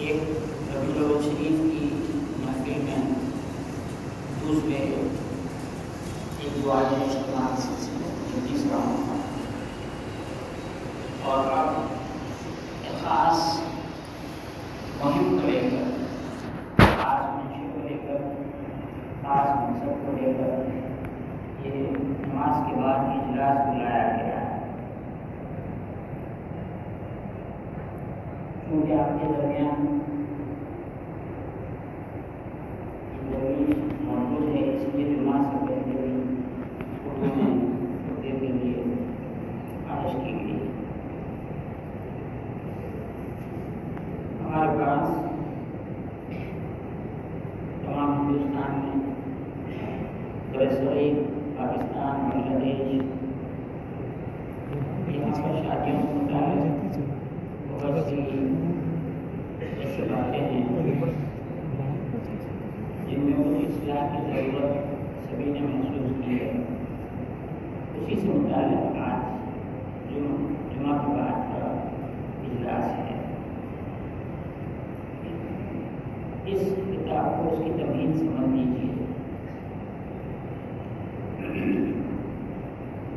ایک ربیع الاول شریف کی محفل میں دوسرے ایک دعائے اجتماعی سلسلے جو تیسرا موقع اور اب ایک خاص مہم کو لے کر خاص منشی کو لے کر خاص مقصد کو لے کر یہ نماز کے بعد اجلاس بلایا گیا ہے، کیونکہ آپ کے درمیان موجود ہے، اس لیے نماز سے پہلے بھی اردو میں خطبے کے لیے خواہش کی گئی۔ ہمارے پاس تمام ہندوستان میں برصغیر پاکستان، بنگلہ دیش، یہاں پر شادیوں سے متعلق بہت سی ایسی باتیں ہیں جن میں کچھ اصلاح کی ضرورت سبھی نے محسوس کی ہے۔ اسی سے متعلق آج جمعہ کے بعد کا اجلاس ہے۔ اس کتاب کو اس کی تمہید سمجھ لیجیے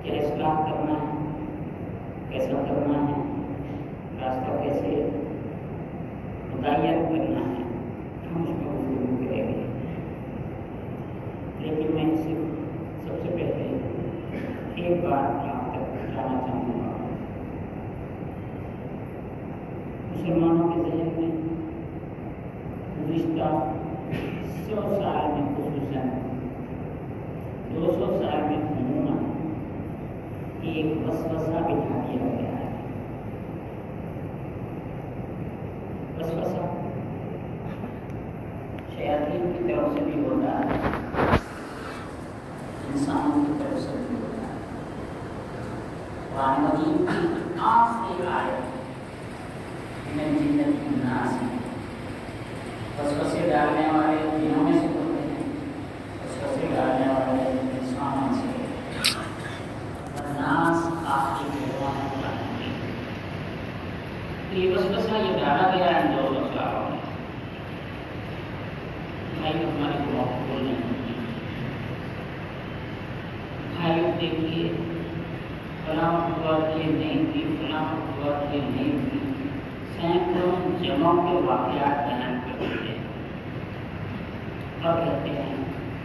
کیا اصلاح کرنا ہے، کیسا کرنا ہے، راستہ کیسے متعین کرنا ہے، ہم اس میں گفتگو کریں گے۔ لیکن میں سب سے پہلے ایک بات آپ تک پہنچانا چاہوں گا۔ مسلمانوں کے ذہن میں گزشتہ 100 سال میں خصوصاً 200 سال میں عموماً ایک وسوسہ بٹھا دیا گیا ہے۔ وسوسہ شیاطین کی طرف سے بھی ہوتا ہے، انسانوں کی طرف سے بھی ہوتا ہے۔ قرآن مجید کی آخری آیت من الجنۃ والناس وسوسے ڈالنے والے جنوں میں سے ہوتے ہیں، وسوسے ڈالنے والے انسانوں سے، والناس آخری پیغام قرآن مجید۔ یہ وسوسہ یہ ڈالا گیا ہے ان 200 سالوں میں، بھائی ہمارے کو مقبول نہیں ہوتی۔ بھائی دیکھیے فلاں وقت یہ نہیں تھی، فلاں وقت یہ نہیں تھی، سینکڑوں جگہوں کے واقعات بیان کرتے ہیں اور کہتے ہیں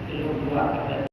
کہ لوگ دعا کرتے ہیں